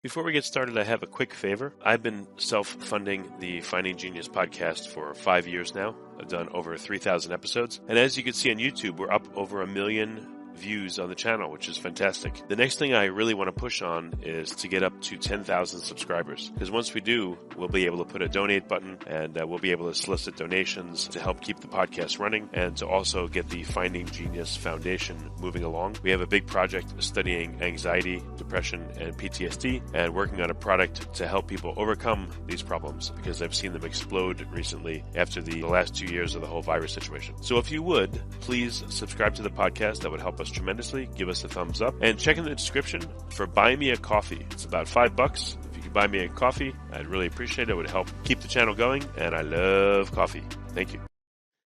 Before we get started, I have a quick favor. I've been self-funding the Finding Genius podcast for 5 years now. I've done over 3,000 episodes. And as you can see on YouTube, we're up over 1 million views on the channel, which is fantastic. The next thing I really want to push on is to get up to 10,000 subscribers. Because once we do, we'll be able to put a donate button and we'll be able to solicit donations to help keep the podcast running and to also get the Finding Genius Foundation moving along. We have a big project studying anxiety, depression, and PTSD and working on a product to help people overcome these problems because I've seen them explode recently after the last 2 years of the whole virus situation. So if you would, please subscribe to the podcast. That would help us tremendously. Give us a thumbs up and check in the description for Buy Me a Coffee. It's about $5. If you could buy me a coffee, I'd really appreciate it. It would help keep the channel going, and I love coffee. Thank you.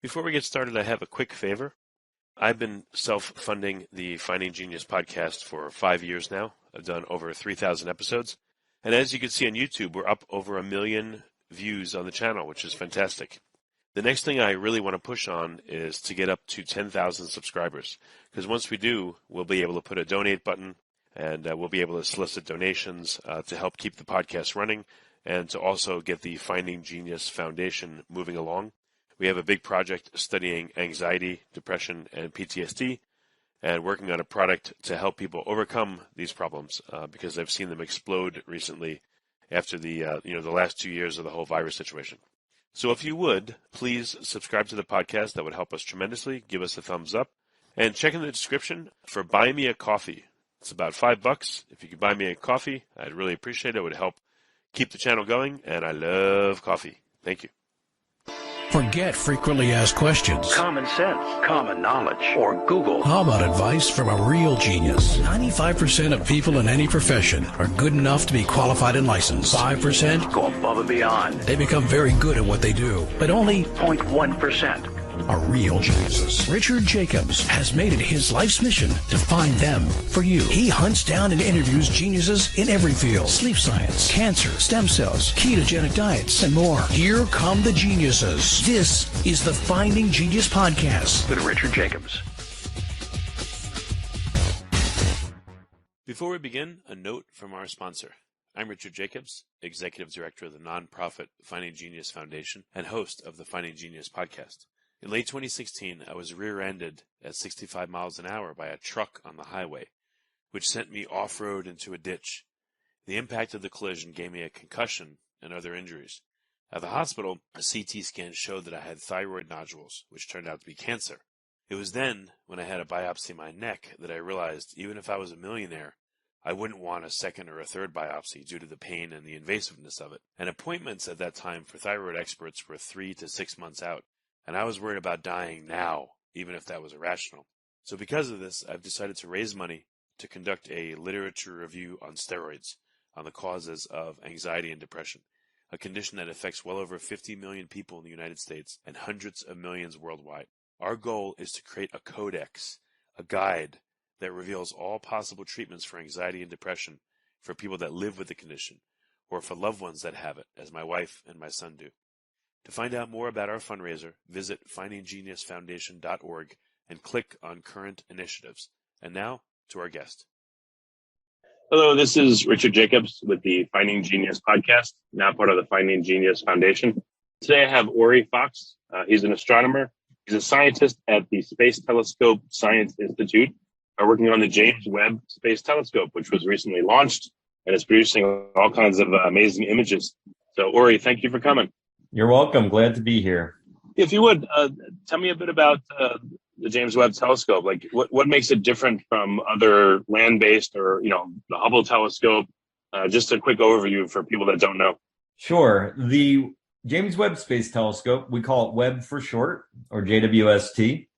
Before we get started, I have a quick favor. I've been self-funding the Finding Genius podcast for 5 years now. I've done over 3,000 episodes. And as you can see on YouTube, we're up over 1 million views on the channel, which is fantastic. The next thing I really want to push on is to get up to 10,000 subscribers. Because once we do, we'll be able to put a donate button and we'll be able to solicit donations to help keep the podcast running and to also get the Finding Genius Foundation moving along. We have a big project studying anxiety, depression, and PTSD and working on a product to help people overcome these problems because I've seen them explode recently after the last 2 years of the whole virus situation. So if you would, please subscribe to the podcast. That would help us tremendously. Give us a thumbs up. And check in the description for Buy Me a Coffee. It's about $5. If you could buy me a coffee, I'd really appreciate it. It would help keep the channel going, and I love coffee. Thank you. Forget frequently asked questions. Common sense, common knowledge, or Google. How about advice from a real genius? 95% of people in any profession are good enough to be qualified and licensed. 5% go above and beyond. They become very good at what they do, but only 0.1% are real geniuses. Richard Jacobs has made it his life's mission to find them for you. He hunts down and interviews geniuses in every field: sleep science, cancer, stem cells, ketogenic diets, and more. Here come the geniuses. This is the Finding Genius Podcast with Richard Jacobs. Before we begin, a note from our sponsor. I'm Richard Jacobs, Executive Director of the nonprofit Finding Genius Foundation and host of the Finding Genius Podcast. In late 2016, I was rear-ended at 65 miles an hour by a truck on the highway, which sent me off-road into a ditch. The impact of the collision gave me a concussion and other injuries. At the hospital, a CT scan showed that I had thyroid nodules, which turned out to be cancer. It was then, when I had a biopsy of my neck, that I realized even if I was a millionaire, I wouldn't want a second or a third biopsy due to the pain and the invasiveness of it. And appointments at that time for thyroid experts were 3 to 6 months out. And I was worried about dying now, even if that was irrational. So because of this, I've decided to raise money to conduct a literature review on steroids, on the causes of anxiety and depression, a condition that affects well over 50 million people in the United States and hundreds of millions worldwide. Our goal is to create a codex, a guide that reveals all possible treatments for anxiety and depression for people that live with the condition, or for loved ones that have it, as my wife and my son do. To find out more about our fundraiser, visit findinggeniusfoundation.org and click on Current Initiatives. And now, to our guest. Hello, this is Richard Jacobs with the Finding Genius podcast, now part of the Finding Genius Foundation. Today I have Ori Fox. He's an astronomer. He's a scientist at the Space Telescope Science Institute, working on the James Webb Space Telescope, which was recently launched and is producing all kinds of amazing images. So, Ori, thank you for coming. You're welcome. Glad to be here. If you would, tell me a bit about the James Webb Telescope. Like, what makes it different from other land-based or, the Hubble telescope? Just a quick overview for people that don't know. Sure. The James Webb Space Telescope, we call it Webb for short, or JWST.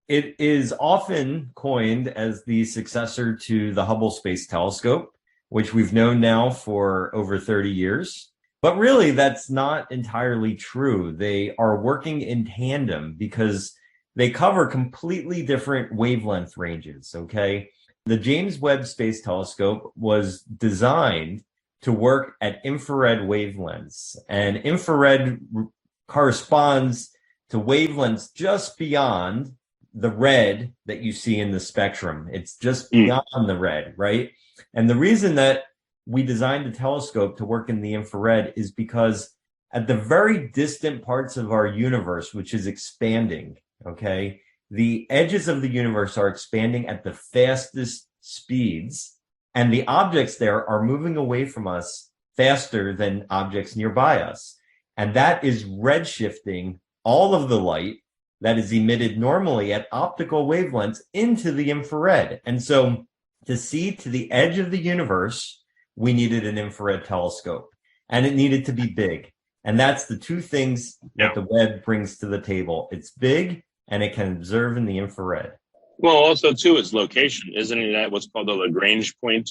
It is often coined as the successor to the Hubble Space Telescope, which we've known now for over 30 years. But really, that's not entirely true. They are working in tandem because they cover completely different wavelength ranges, okay? The James Webb Space Telescope was designed to work at infrared wavelengths, and infrared corresponds to wavelengths just beyond the red that you see in the spectrum. It's just beyond the red, right? And the reason that we designed the telescope to work in the infrared is because at the very distant parts of our universe, which is expanding, okay, the edges of the universe are expanding at the fastest speeds, and the objects there are moving away from us faster than objects nearby us. And that is redshifting all of the light that is emitted normally at optical wavelengths into the infrared. And so to see to the edge of the universe, we needed an infrared telescope, and it needed to be big. And that's the two things that the Webb brings to the table. It's big, and it can observe in the infrared. Well, also, too, its location. Isn't it at what's called the Lagrange point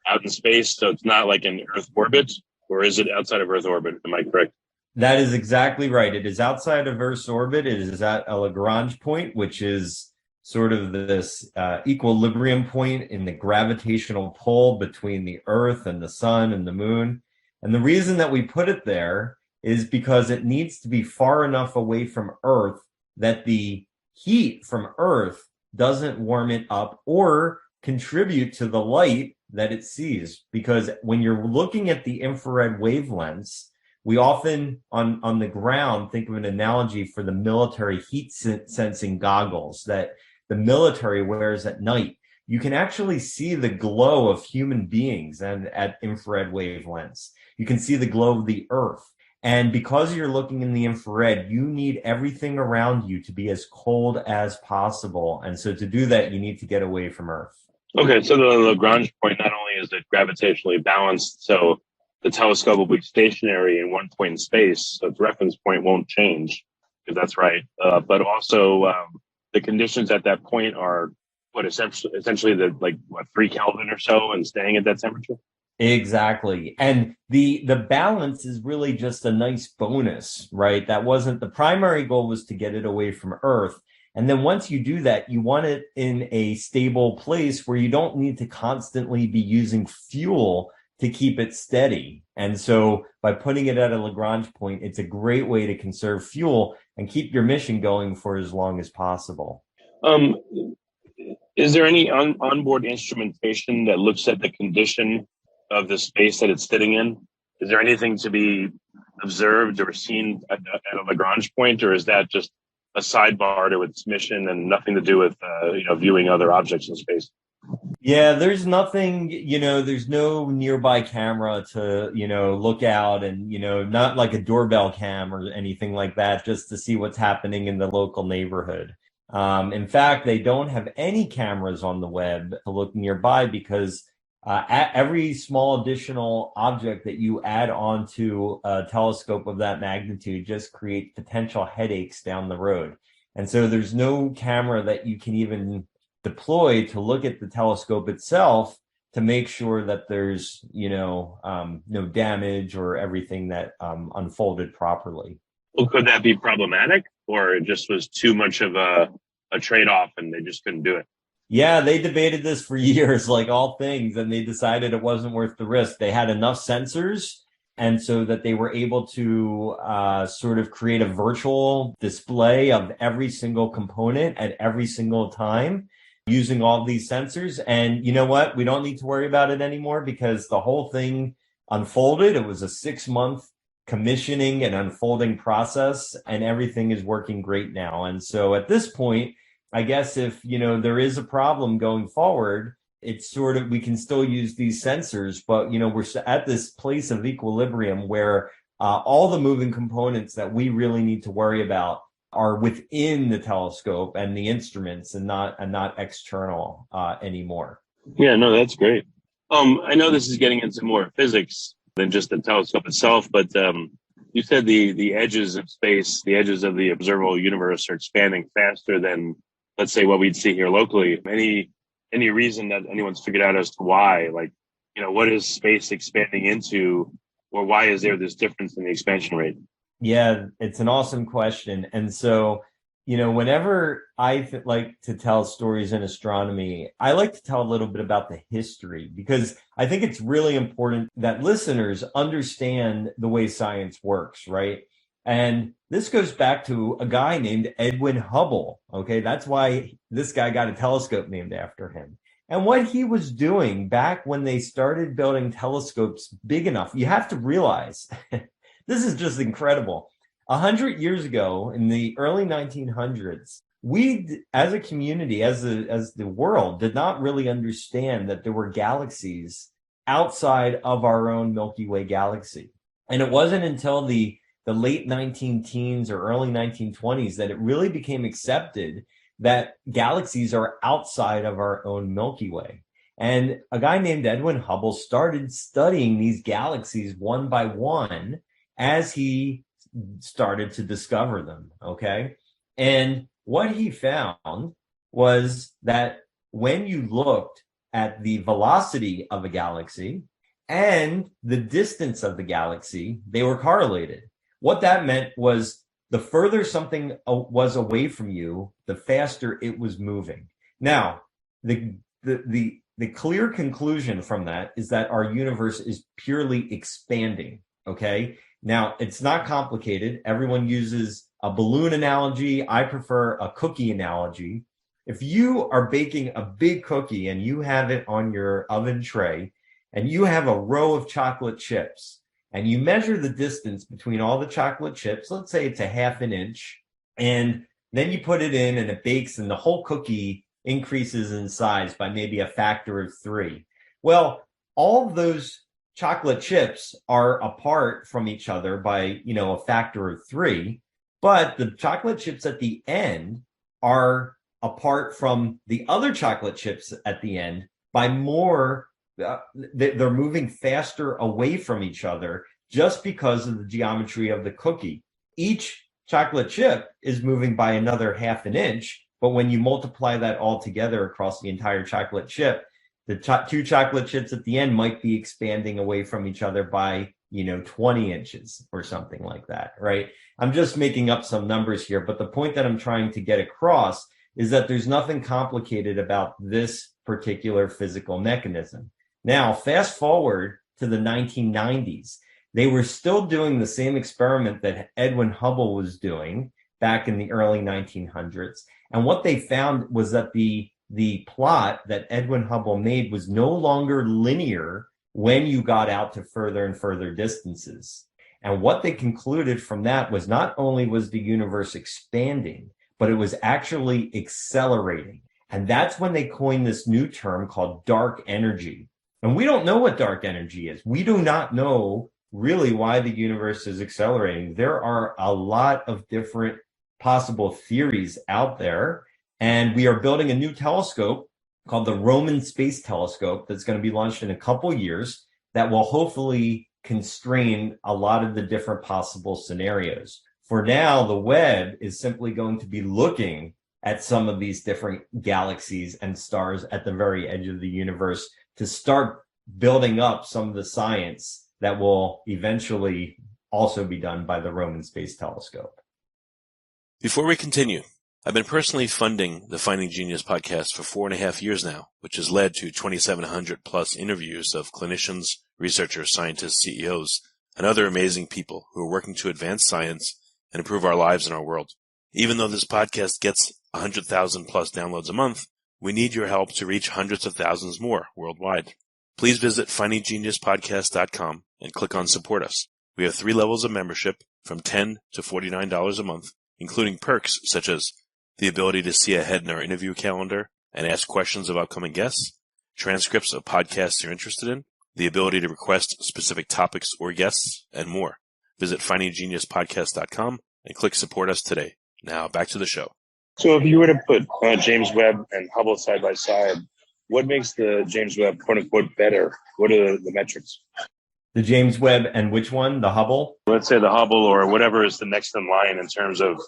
out in space? So it's not like in Earth orbit, or is it outside of Earth orbit? Am I correct? That is exactly right. It is outside of Earth's orbit. It is at a Lagrange point, which is sort of this equilibrium point in the gravitational pull between the Earth and the sun and the moon. And the reason that we put it there is because it needs to be far enough away from Earth that the heat from Earth doesn't warm it up or contribute to the light that it sees. Because when you're looking at the infrared wavelengths, we often on the ground think of an analogy for the military heat sensing goggles that the military wears at night. You can actually see the glow of human beings and at infrared wavelengths. You can see the glow of the Earth. And because you're looking in the infrared, you need everything around you to be as cold as possible. And so to do that, you need to get away from Earth. Okay, so the Lagrange point, not only is it gravitationally balanced, so the telescope will be stationary in one point in space, so its reference point won't change, if that's right. But also the conditions at that point are essentially the 3 Kelvin or so and staying at that temperature? Exactly. And the balance is really just a nice bonus, right? That wasn't the primary goal, was to get it away from Earth. And then once you do that, you want it in a stable place where you don't need to constantly be using fuel to keep it steady. And so by putting it at a Lagrange point, it's a great way to conserve fuel and keep your mission going for as long as possible. Is there any onboard instrumentation that looks at the condition of the space that it's sitting in? Is there anything to be observed or seen at a Lagrange point, or is that just a sidebar to its mission and nothing to do with viewing other objects in space? Yeah, there's nothing, there's no nearby camera to, look out and, not like a doorbell cam or anything like that, just to see what's happening in the local neighborhood. In fact, they don't have any cameras on the Webb to look nearby because every small additional object that you add onto a telescope of that magnitude just creates potential headaches down the road. And so there's no camera that you can even deploy to look at the telescope itself to make sure that there's, no damage or everything that unfolded properly. Well, could that be problematic, or it just was too much of a trade-off and they just couldn't do it? Yeah, they debated this for years, like all things, and they decided it wasn't worth the risk. They had enough sensors, and so that they were able to sort of create a virtual display of every single component at every single time using all these sensors. And you know what? We don't need to worry about it anymore because the whole thing unfolded. It was a 6-month commissioning and unfolding process, and everything is working great now. And so at this point, I guess if, there is a problem going forward, it's sort of, we can still use these sensors, but, we're at this place of equilibrium where all the moving components that we really need to worry about are within the telescope and the instruments and not external anymore. Yeah, no, that's great. I know this is getting into more physics than just the telescope itself, but you said the edges of space, the edges of the observable universe are expanding faster than, let's say, what we'd see here locally. Any reason that anyone's figured out as to why? What is space expanding into, or why is there this difference in the expansion rate? Yeah, it's an awesome question. And so, whenever I like to tell stories in astronomy, I like to tell a little bit about the history, because I think it's really important that listeners understand the way science works, right? And this goes back to a guy named Edwin Hubble. Okay, that's why this guy got a telescope named after him. And what he was doing back when they started building telescopes big enough, you have to realize, this is just incredible. 100 years ago, in the early 1900s, we, as a community, as the world, did not really understand that there were galaxies outside of our own Milky Way galaxy. And it wasn't until the late 19-teens or early 1920s that it really became accepted that galaxies are outside of our own Milky Way. And a guy named Edwin Hubble started studying these galaxies one by one as he started to discover them, okay? And what he found was that when you looked at the velocity of a galaxy and the distance of the galaxy, they were correlated. What that meant was the further something was away from you, the faster it was moving. Now, the clear conclusion from that is that our universe is purely expanding, okay? Now, it's not complicated. Everyone uses a balloon analogy. I prefer a cookie analogy. If you are baking a big cookie and you have it on your oven tray and you have a row of chocolate chips, and you measure the distance between all the chocolate chips, let's say it's a ½ inch, and then you put it in and it bakes and the whole cookie increases in size by maybe a factor of 3. Well, all of those chocolate chips are apart from each other by, a factor of 3, but the chocolate chips at the end are apart from the other chocolate chips at the end by more. They're moving faster away from each other just because of the geometry of the cookie. Each chocolate chip is moving by another ½ an inch, but when you multiply that all together across the entire chocolate chip, the two chocolate chips at the end might be expanding away from each other by, 20 inches or something like that, right? I'm just making up some numbers here, but the point that I'm trying to get across is that there's nothing complicated about this particular physical mechanism. Now, fast forward to the 1990s. They were still doing the same experiment that Edwin Hubble was doing back in the early 1900s. And what they found was that the plot that Edwin Hubble made was no longer linear when you got out to further and further distances. And what they concluded from that was not only was the universe expanding, but it was actually accelerating. And that's when they coined this new term called dark energy. And we don't know what dark energy is. We do not know really why the universe is accelerating. There are a lot of different possible theories out there. And we are building a new telescope called the Roman Space Telescope that's going to be launched in a couple years that will hopefully constrain a lot of the different possible scenarios. For now, the Webb is simply going to be looking at some of these different galaxies and stars at the very edge of the universe to start building up some of the science that will eventually also be done by the Roman Space Telescope. Before we continue, I've been personally funding the Finding Genius podcast for 4.5 years now, which has led to 2,700 plus interviews of clinicians, researchers, scientists, CEOs, and other amazing people who are working to advance science and improve our lives and our world. Even though this podcast gets 100,000 plus downloads a month, we need your help to reach hundreds of thousands more worldwide. Please visit findinggeniuspodcast.com and click on Support Us. We have 3 levels of membership from $10 to $49 a month, including perks such as the ability to see ahead in our interview calendar and ask questions of upcoming guests, transcripts of podcasts you're interested in, the ability to request specific topics or guests, and more. Visit findinggeniuspodcast.com and click Support Us today. Now, back to the show. So if you were to put James Webb and Hubble side by side, what makes the James Webb, quote unquote, better? What are the metrics? The James Webb and which one? The Hubble? Let's say the Hubble or whatever is the next in line in terms of,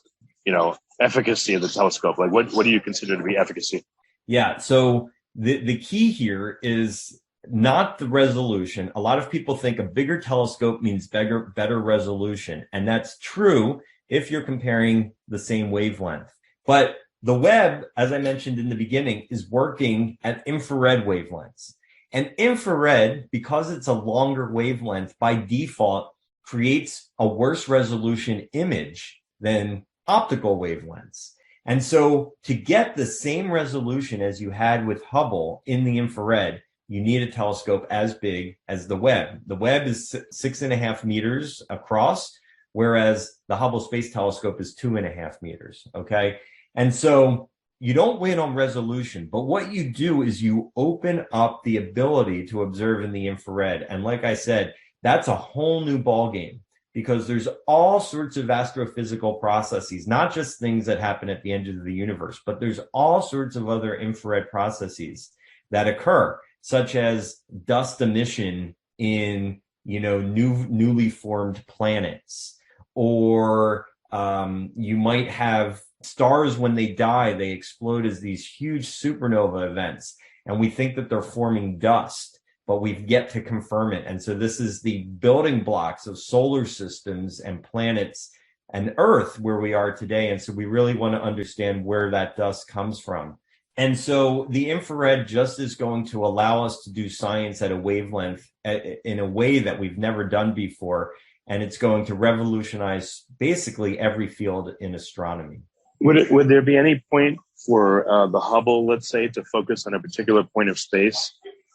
efficacy of the telescope. Like what do you consider to be efficacy? Yeah. So the key here is not the resolution. A lot of people think a bigger telescope means better resolution. And that's true if you're comparing the same wavelength. But the Webb, as I mentioned in the beginning, is working at infrared wavelengths. And infrared, because it's a longer wavelength, by default, creates a worse resolution image than optical wavelengths. And so to get the same resolution as you had with Hubble in the infrared, you need a telescope as big as the Webb. The Webb is 6.5 meters across, whereas the Hubble Space Telescope is 2.5 meters, okay? And so you don't win on resolution, but what you do is you open up the ability to observe in the infrared. And like I said, that's a whole new ballgame, because there's all sorts of astrophysical processes, not just things that happen at the end of the universe, but there's all sorts of other infrared processes that occur, such as dust emission in, newly formed planets, or you might have stars when they die, they explode as these huge supernova events, and we think that they're forming dust, but we've yet to confirm it. And so this is the building blocks of solar systems and planets and Earth where we are today. And so we really want to understand where that dust comes from. And so the infrared just is going to allow us to do science at a wavelength in a way that we've never done before. And it's going to revolutionize basically every field in astronomy. Would there be any point for the Hubble, let's say, to focus on a particular point of space,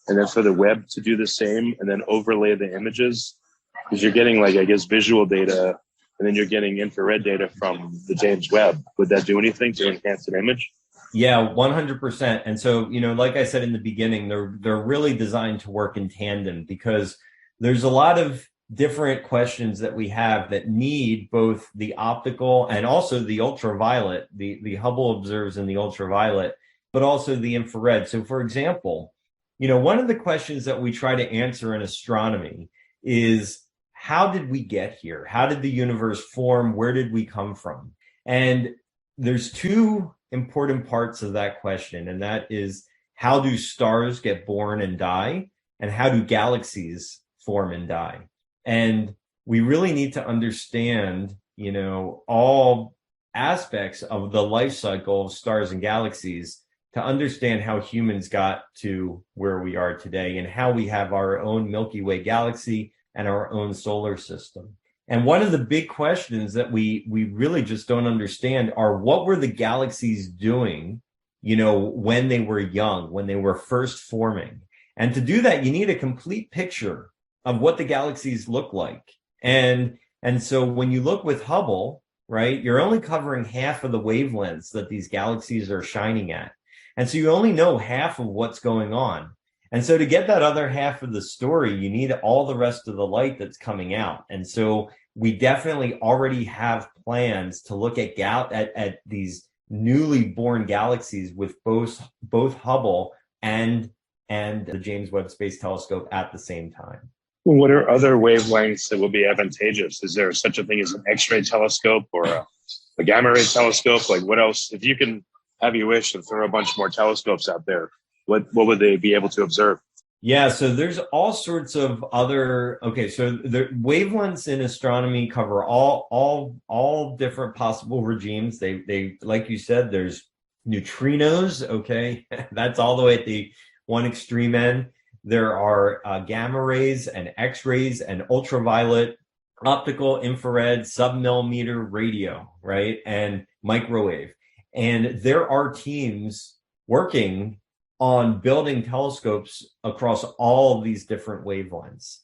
and then for the Webb to do the same, and then overlay the images? Because you're getting, visual data, and then you're getting infrared data from the James Webb. Would that do anything to enhance an image? Yeah, 100%. And so, like I said in the beginning, they're really designed to work in tandem, because there's a lot of different questions that we have that need both the optical and also the ultraviolet. The Hubble observes in the ultraviolet, but also the infrared. So for example, one of the questions that we try to answer in astronomy is, how did we get here? How did the universe form? Where did we come from? And there's two important parts of that question, and that is, how do stars get born and die, and how do galaxies form and die? And we really need to understand, all aspects of the life cycle of stars and galaxies to understand how humans got to where we are today, and how we have our own Milky Way galaxy and our own solar system. And one of the big questions that we really just don't understand are, what were the galaxies doing, when they were young, when they were first forming? And to do that, you need a complete picture of what the galaxies look like. And so when you look with Hubble, right, you're only covering half of the wavelengths that these galaxies are shining at. And so you only know half of what's going on. And so to get that other half of the story, you need all the rest of the light that's coming out. And so we definitely already have plans to look at these newly born galaxies with both Hubble and the James Webb Space Telescope at the same time. What are other wavelengths that will be advantageous? Is there such a thing as an X-ray telescope or a gamma ray telescope? What else? If you can have your wish and throw a bunch more telescopes out there, what would they be able to observe? Yeah, so there's all sorts of other. Okay, so the wavelengths in astronomy cover all different possible regimes. They like you said, there's neutrinos. Okay, that's all the way at the one extreme end. There are gamma rays and X-rays and ultraviolet, optical, infrared, submillimeter, radio, right, and microwave. And there are teams working on building telescopes across all of these different wavelengths.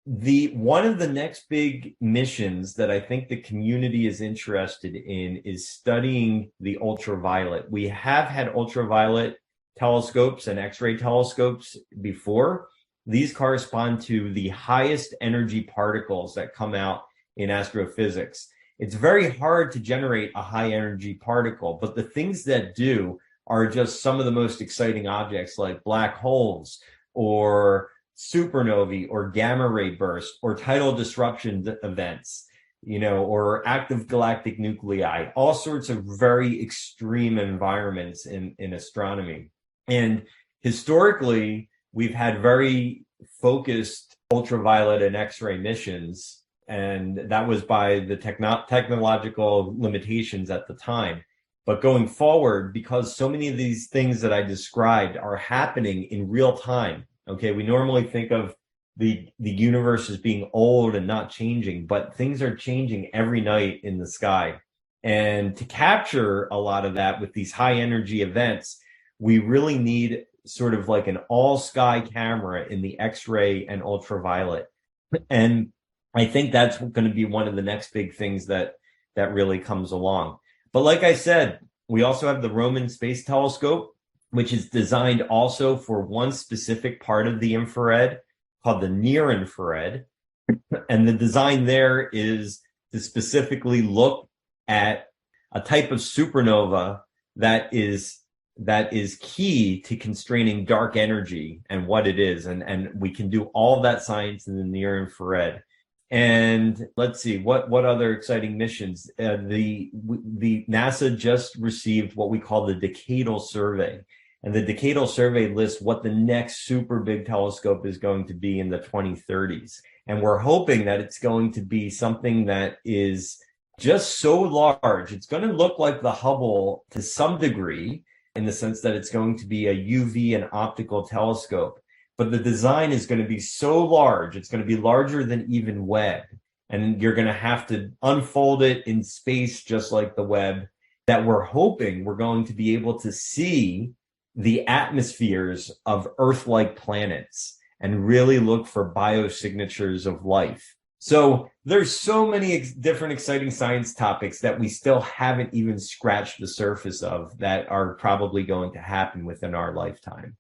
One of the next big missions that I think the community is interested in is studying the ultraviolet. We have had ultraviolet telescopes and X-ray telescopes before. These correspond to the highest energy particles that come out in astrophysics. It's very hard to generate a high energy particle, but the things that do are just some of the most exciting objects, like black holes or supernovae or gamma ray bursts or tidal disruption events, or active galactic nuclei, all sorts of very extreme environments in astronomy. And historically, we've had very focused ultraviolet and X-ray missions, and that was by the technological limitations at the time. But going forward, because so many of these things that I described are happening in real time, okay, we normally think of the universe as being old and not changing, but things are changing every night in the sky. And to capture a lot of that with these high energy events, we really need sort of like an all sky camera in the X-ray and ultraviolet. And I think that's going to be one of the next big things that really comes along. But like I said, we also have the Roman Space Telescope, which is designed also for one specific part of the infrared called the near infrared. And the design there is to specifically look at a type of supernova that is key to constraining dark energy and what it is. And we can do all of that science in the near infrared. And let's see, what other exciting missions? The NASA just received what we call the Decadal Survey. And the Decadal Survey lists what the next super big telescope is going to be in the 2030s. And we're hoping that it's going to be something that is just so large. It's going to look like the Hubble to some degree, in the sense that it's going to be a UV and optical telescope. But the design is going to be so large, it's going to be larger than even Webb. And you're going to have to unfold it in space just like the Webb, that we're hoping we're going to be able to see the atmospheres of Earth-like planets and really look for biosignatures of life. So there's so many different exciting science topics that we still haven't even scratched the surface of that are probably going to happen within our lifetime.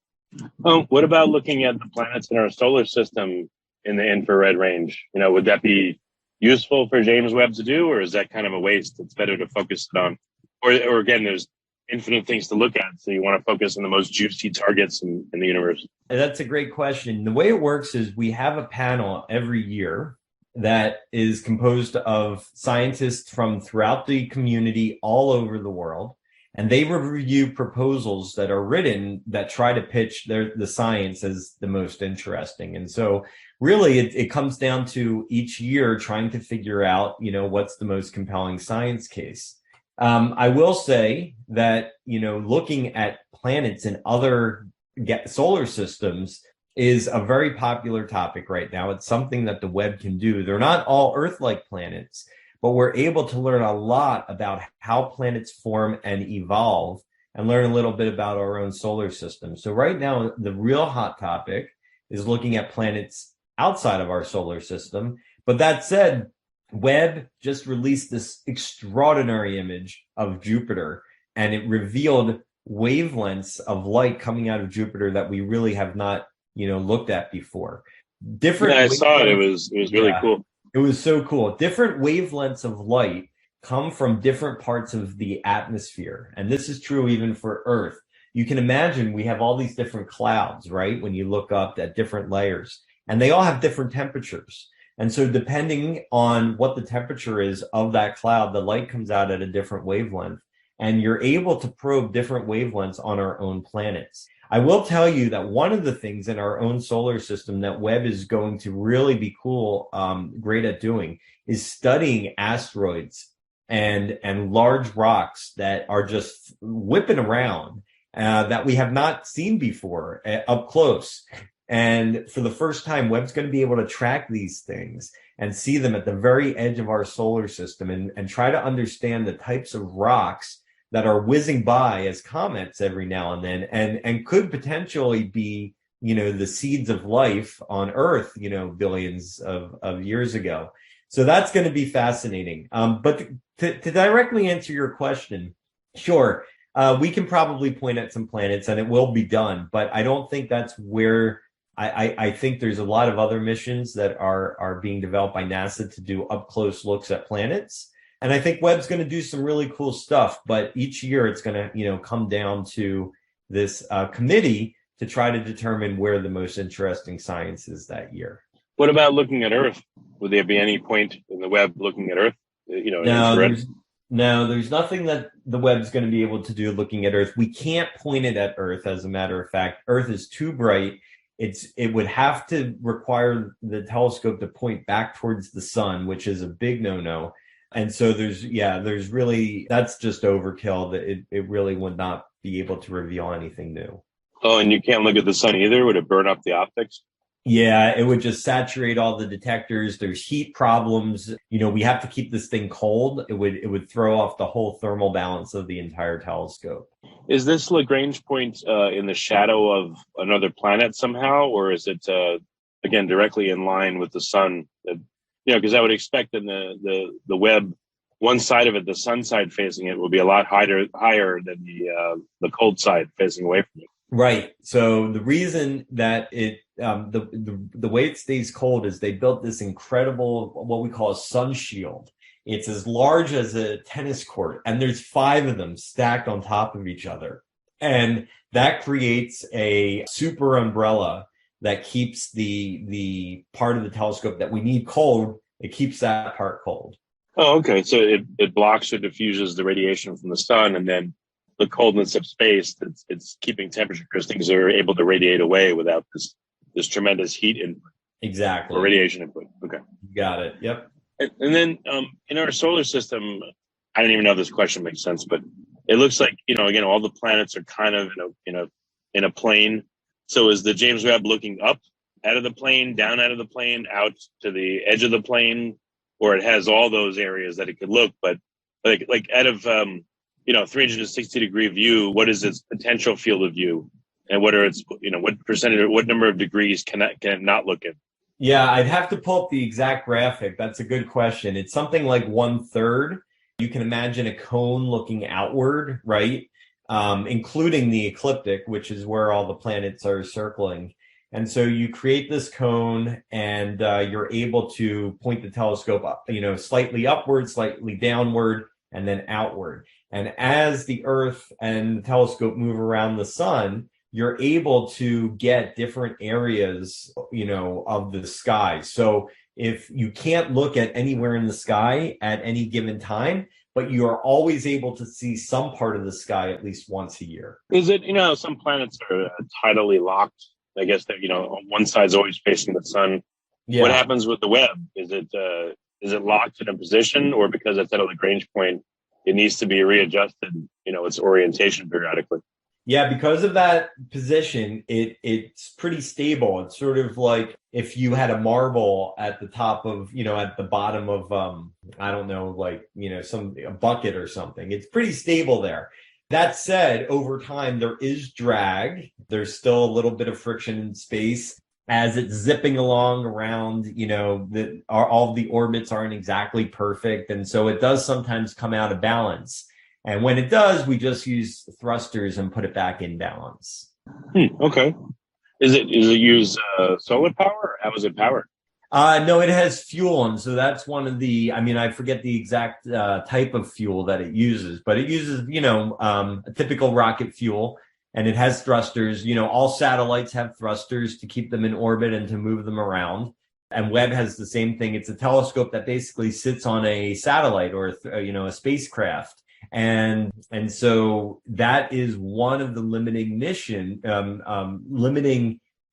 What about looking at the planets in our solar system in the infrared range? Would that be useful for James Webb to do, or is that kind of a waste? It's better to focus it on, or again, there's infinite things to look at, so you want to focus on the most juicy targets in the universe? That's a great question. The way it works is we have a panel every year that is composed of scientists from throughout the community all over the world. And they review proposals that are written that try to pitch the science as the most interesting. And so really it comes down to each year trying to figure out, what's the most compelling science case. I will say that, looking at planets in other solar systems is a very popular topic right now. It's something that the Webb can do. They're not all Earth-like planets, but we're able to learn a lot about how planets form and evolve and learn a little bit about our own solar system. So right now, the real hot topic is looking at planets outside of our solar system. But that said, Webb just released this extraordinary image of Jupiter, and it revealed wavelengths of light coming out of Jupiter that we really have not looked at before. I saw it. It was really cool. It was so cool. Different wavelengths of light come from different parts of the atmosphere. And this is true even for Earth. You can imagine we have all these different clouds, right? When you look up at different layers, and they all have different temperatures. And so depending on what the temperature is of that cloud, the light comes out at a different wavelength. And you're able to probe different wavelengths on our own planets. I will tell you that one of the things in our own solar system that Webb is going to really be great at doing is studying asteroids and large rocks that are just whipping around that we have not seen before up close. And for the first time, Webb's going to be able to track these things and see them at the very edge of our solar system and try to understand the types of rocks that are whizzing by as comets every now and then, and could potentially be, the seeds of life on Earth, billions of years ago. So that's going to be fascinating. But to directly answer your question, sure, we can probably point at some planets and it will be done, but I don't think that's where I think there's a lot of other missions that are being developed by NASA to do up close looks at planets. And I think Webb's going to do some really cool stuff, but each year it's going to, come down to this committee to try to determine where the most interesting science is that year. What about looking at Earth? Would there be any point in the Webb looking at Earth? No, there's nothing that the Webb's going to be able to do looking at Earth. We can't point it at Earth, as a matter of fact. Earth is too bright. It would have to require the telescope to point back towards the sun, which is a big no-no. And so that's just overkill. That it really would not be able to reveal anything new. Oh, and you can't look at the sun either? Would it burn up the optics? Yeah, it would just saturate all the detectors. There's heat problems. We have to keep this thing cold. It would throw off the whole thermal balance of the entire telescope. Is this Lagrange point in the shadow of another planet somehow, or is it again directly in line with the sun? Because I would expect in the Webb, one side of it, the sun side facing it, will be a lot higher than the cold side facing away from it. Right. So the reason that the way it stays cold is they built this incredible, what we call a sun shield. It's as large as a tennis court, and there's 5 of them stacked on top of each other. And that creates a super umbrella that keeps the part of the telescope that we need cold. It keeps that part cold. Oh, okay. So it blocks or diffuses the radiation from the sun, and then the coldness of space, it's keeping temperature because things are able to radiate away without this tremendous heat input. Exactly. Or radiation input. Okay. You got it. Yep. And then in our solar system, I don't even know if this question makes sense, but it looks like, again, all the planets are kind of in a plane. So is the James Webb looking up out of the plane, down out of the plane, out to the edge of the plane, or it has all those areas that it could look, but like out of 360-degree view, what is its potential field of view, and what are its what percentage or what number of degrees can it not look in? Yeah, I'd have to pull up the exact graphic. That's a good question. It's something like 1/3. You can imagine a cone looking outward, right? Including the ecliptic, which is where all the planets are circling. And so you create this cone, and you're able to point the telescope up, slightly upward, slightly downward, and then outward. And as the Earth and the telescope move around the sun, you're able to get different areas, of the sky. So if you can't look at anywhere in the sky at any given time, but you are always able to see some part of the sky at least once a year. Is it, some planets are tidally locked? I guess that, one side's always facing the sun. Yeah. What happens with the Webb? Is it locked in a position, or because it's at a Lagrange point, it needs to be readjusted, its orientation periodically? Yeah, because of that position, it's pretty stable. It's sort of like if you had a marble at the top of, at the bottom of, I don't know, like, a bucket or something. It's pretty stable there. That said, over time, there is drag. There's still a little bit of friction in space as it's zipping along around, all of the orbits aren't exactly perfect. And so it does sometimes come out of balance. And when it does, we just use thrusters and put it back in balance. Okay. Is it use solar power, or how is it powered? No, it has fuel. And so that's one of I forget the exact type of fuel that it uses, but it uses, a typical rocket fuel, and it has thrusters. All satellites have thrusters to keep them in orbit and to move them around. And Webb has the same thing. It's a telescope that basically sits on a satellite or, a spacecraft. And so that is one of the limiting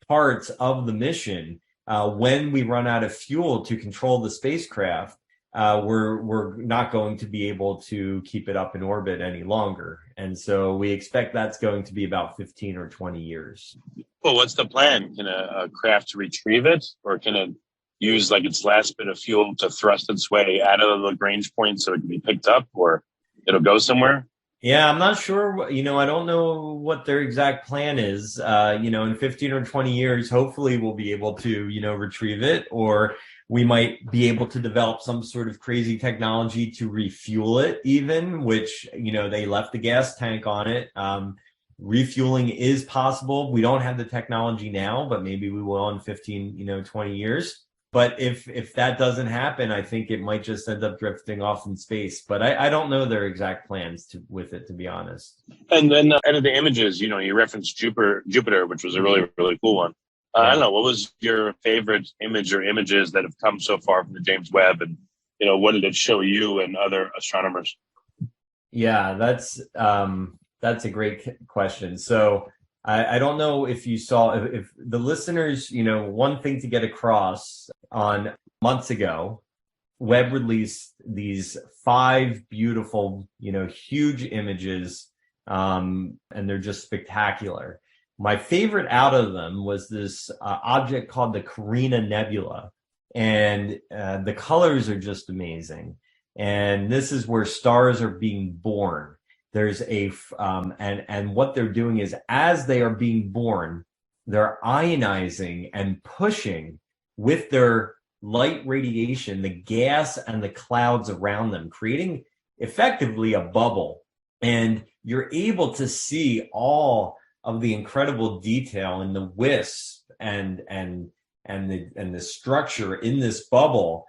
parts of the mission. When we run out of fuel to control the spacecraft, we're not going to be able to keep it up in orbit any longer. And so we expect that's going to be about 15 or 20 years. Well, what's the plan? Can a craft retrieve it, or can it use its last bit of fuel to thrust its way out of the Lagrange point so it can be picked up, or it'll go somewhere? Yeah, I'm not sure. I don't know what their exact plan is. In 15 or 20 years, hopefully we'll be able to, retrieve it, or we might be able to develop some sort of crazy technology to refuel it even, which, they left the gas tank on it. Refueling is possible. We don't have the technology now, but maybe we will in 15, 20 years. But if that doesn't happen, I think it might just end up drifting off in space. But I don't know their exact plans with it, to be honest. And then out of the images, you referenced Jupiter, which was a really, really cool one. I don't know, what was your favorite image or images that have come so far from the James Webb, and what did it show you and other astronomers? Yeah, that's a great question. So I don't know if you saw, if the listeners, one thing to get across on months ago, Webb released these 5 beautiful, huge images, and they're just spectacular. My favorite out of them was this object called the Karina Nebula. And the colors are just amazing. And this is where stars are being born. There's and what they're doing is, as they are being born, they're ionizing and pushing with their light radiation, the gas and the clouds around them, creating effectively a bubble. And you're able to see all of the incredible detail in the wisp and the structure in this bubble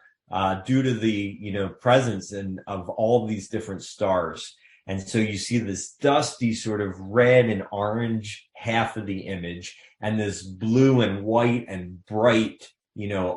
due to the presence of all these different stars. And so you see this dusty sort of red and orange half of the image, and this blue and white and bright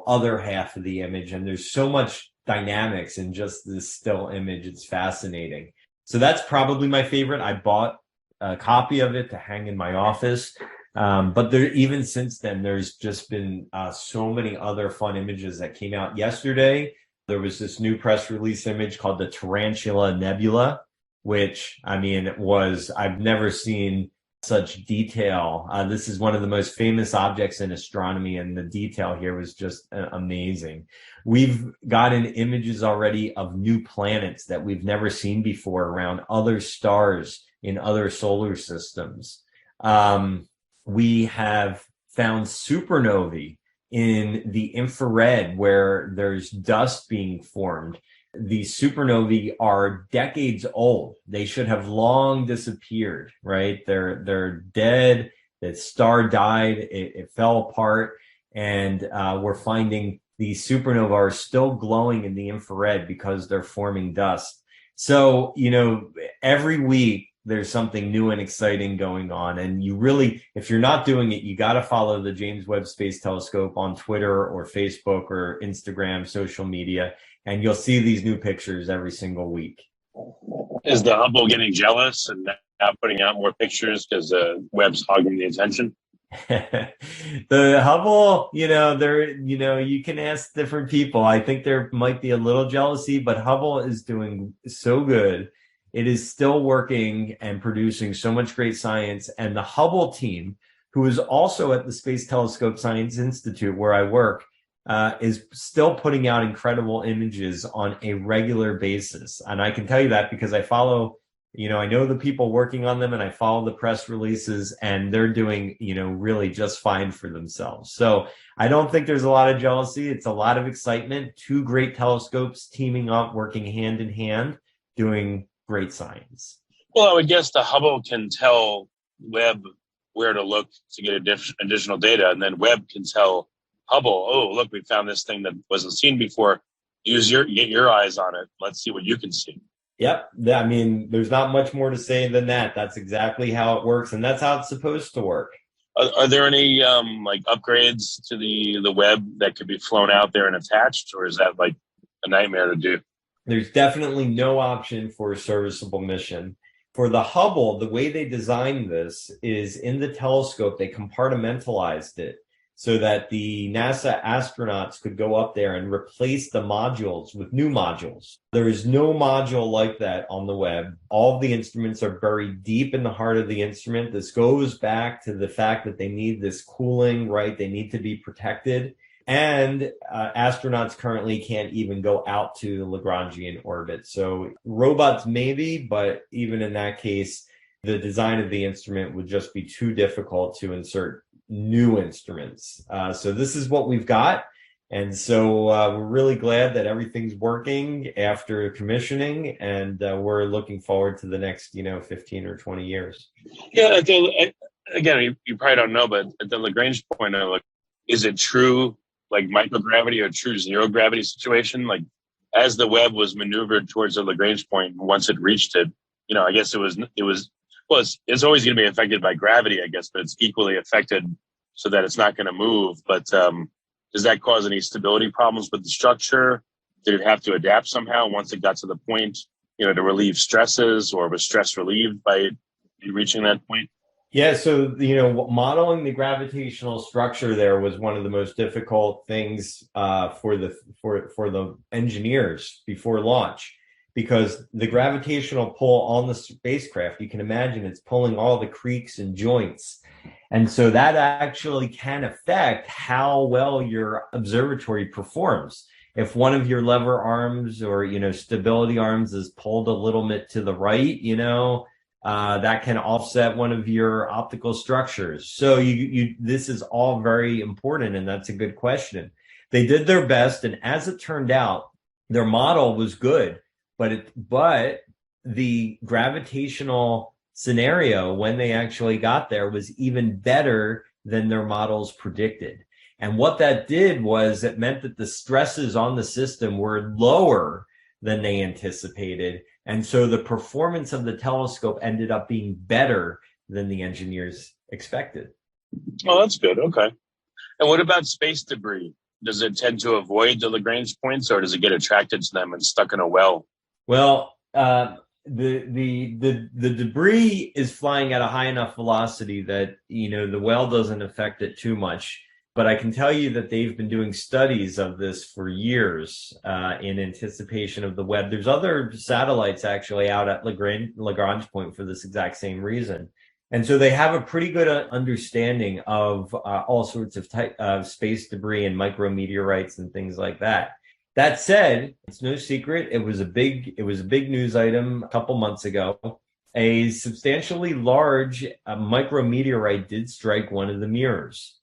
other half of the image. And there's so much dynamics in just this still image. It's fascinating. So that's probably my favorite. I bought a copy of it to hang in my office. But there, even since then, there's just been so many other fun images that came out yesterday. There was this new press release image called the Tarantula Nebula, which, I've never seen such detail. This is one of the most famous objects in astronomy, and the detail here was just amazing. We've gotten images already of new planets that we've never seen before around other stars in other solar systems. We have found supernovae in the infrared where there's dust being formed. These supernovae are decades old. They should have long disappeared, right? They're dead. The star died. It fell apart. And we're finding these supernovae are still glowing in the infrared because they're forming dust. So, every week, there's something new and exciting going on. And you really, if you're not doing it, you got to follow the James Webb Space Telescope on Twitter or Facebook or Instagram, social media, and you'll see these new pictures every single week. Is the Hubble getting jealous and now putting out more pictures because Webb's hogging the attention? The Hubble, you can ask different people. I think there might be a little jealousy, but Hubble is doing so good. It is still working and producing so much great science. And the Hubble team, who is also at the Space Telescope Science Institute where I work, is still putting out incredible images on a regular basis. And I can tell you that because I follow, I know the people working on them, and I follow the press releases, and they're doing, really just fine for themselves. So I don't think there's a lot of jealousy. It's a lot of excitement. Two great telescopes teaming up, working hand in hand, doing great science. Well, I would guess the Hubble can tell Webb where to look to get additional data, and then Webb can tell Hubble, oh, look, we found this thing that wasn't seen before. Get your eyes on it. Let's see what you can see. Yep. There's not much more to say than that. That's exactly how it works, and that's how it's supposed to work. Are there any upgrades to the Webb that could be flown out there and attached, or is that like a nightmare to do? There's definitely no option for a serviceable mission. For the Hubble, the way they designed this is in the telescope, they compartmentalized it so that the NASA astronauts could go up there and replace the modules with new modules. There is no module like that on the Webb. All of the instruments are buried deep in the heart of the instrument. This goes back to the fact that they need this cooling, right? They need to be protected. And astronauts currently can't even go out to the Lagrangian orbit. So robots maybe, but even in that case, the design of the instrument would just be too difficult to insert new instruments. So this is what we've got. And so we're really glad that everything's working after commissioning, and we're looking forward to the next, 15 or 20 years. Yeah, again, you probably don't know, but at the Lagrange point, is it true like microgravity or true zero gravity situation? Like as the Webb was maneuvered towards the Lagrange point, once it reached it, I guess it's always going to be affected by gravity, I guess, but it's equally affected so that it's not going to move. But does that cause any stability problems with the structure? Did it have to adapt somehow once it got to the point, to relieve stresses, or was stress relieved by it reaching that point? Yeah, so modeling the gravitational structure there was one of the most difficult things for the engineers before launch, because the gravitational pull on the spacecraft, you can imagine it's pulling all the creaks and joints. And so that actually can affect how well your observatory performs. If one of your lever arms or, stability arms is pulled a little bit to the right, that can offset one of your optical structures. So this is all very important, and that's a good question. They did their best, and as it turned out, their model was good, but the gravitational scenario when they actually got there was even better than their models predicted. And what that did was it meant that the stresses on the system were lower than they anticipated. And so the performance of the telescope ended up being better than the engineers expected. Oh, that's good. Okay. And what about space debris? Does it tend to avoid the Lagrange points, or does it get attracted to them and stuck in a well? Well, the debris is flying at a high enough velocity that, the well doesn't affect it too much. But I can tell you that they've been doing studies of this for years in anticipation of the Webb. There's other satellites actually out at Lagrange point for this exact same reason. And so they have a pretty good understanding of all sorts of space debris and micrometeorites and things like that. That said, it's no secret. It was a big news item a couple months ago. A substantially large micrometeorite did strike one of the mirrors.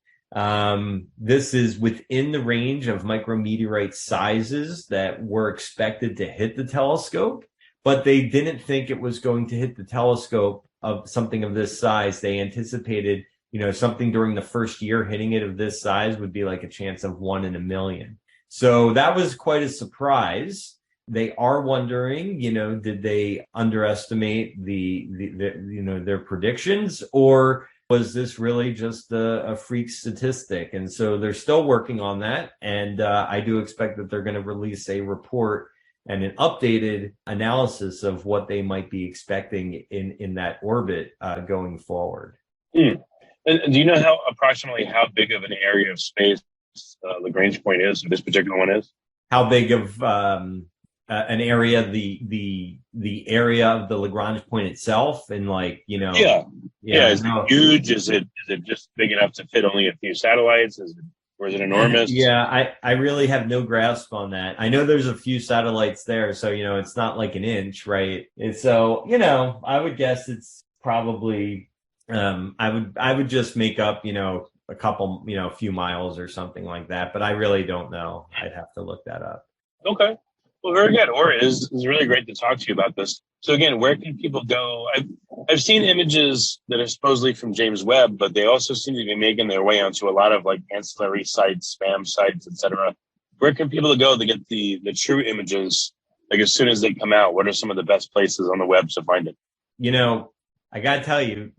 This is within the range of micrometeorite sizes that were expected to hit the telescope, but they didn't think it was going to hit the telescope of something of this size. They anticipated, something during the first year hitting it of this size would be like a chance of 1 in a million. So that was quite a surprise. They are wondering, did they underestimate their predictions, or was this really just a freak statistic? And so they're still working on that. And I do expect that they're going to release a report and an updated analysis of what they might be expecting in that orbit going forward. And do you know approximately how big of an area of space Lagrange point is, or this particular one is? How big of an area, the area of the Lagrange point itself, and Yeah. Is it huge? Is it just big enough to fit only a few satellites? Or is it enormous? Yeah, I really have no grasp on that. I know there's a few satellites there, so it's not like an inch, right? And so I would guess it's probably I would just make up a couple a few miles or something like that, but I really don't know. I'd have to look that up. Okay. Well, very good. Ori, it's really great to talk to you about this. So again, where can people go? I've seen images that are supposedly from James Webb, but they also seem to be making their way onto a lot of ancillary sites, spam sites, etc. Where can people go to get the true images? As soon as they come out, what are some of the best places on the web to find it? I got to tell you,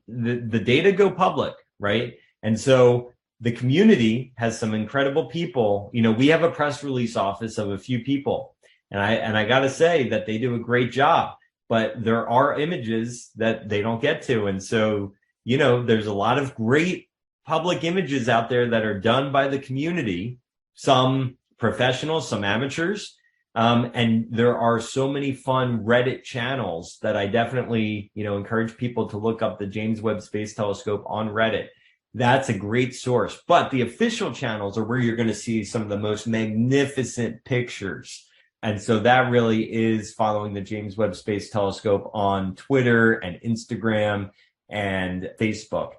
the data go public, right? And so the community has some incredible people. We have a press release office of a few people, and I got to say that they do a great job, but there are images that they don't get to. And so, there's a lot of great public images out there that are done by the community, some professionals, some amateurs. And there are so many fun Reddit channels that I definitely, encourage people to look up the James Webb Space Telescope on Reddit. That's a great source. But the official channels are where you're going to see some of the most magnificent pictures. And so that really is following the James Webb Space Telescope on Twitter and Instagram and Facebook.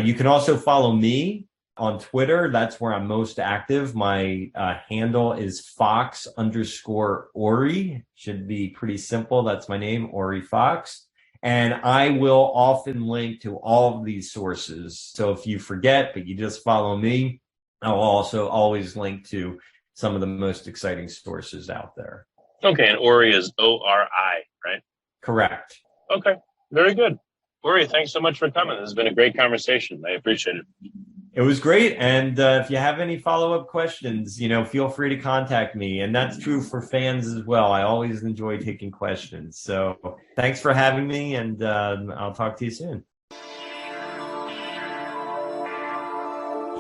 You can also follow me on Twitter. That's where I'm most active. My handle is Fox_Ori. Should be pretty simple. That's my name, Ori Fox. And I will often link to all of these sources. So if you forget, but you just follow me, I'll also always link to some of the most exciting sources out there. Okay. And Ori is O-R-I, right? Correct. Okay. Very good. Ori, thanks so much for coming. This has been a great conversation. I appreciate it. It was great. And if you have any follow-up questions, feel free to contact me. And that's true for fans as well. I always enjoy taking questions. So thanks for having me, and I'll talk to you soon.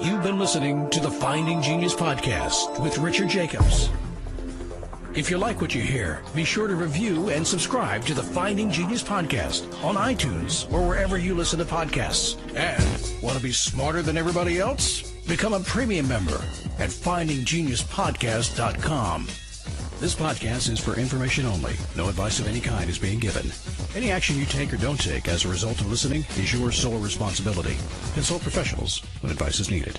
You've been listening to the Finding Genius podcast with Richard Jacobs. If you like what you hear, be sure to review and subscribe to the Finding Genius podcast on iTunes or wherever you listen to podcasts. And want to be smarter than everybody else? Become a premium member at findinggeniuspodcast.com. This podcast is for information only. No advice of any kind is being given. Any action you take or don't take as a result of listening is your sole responsibility. Consult professionals when advice is needed.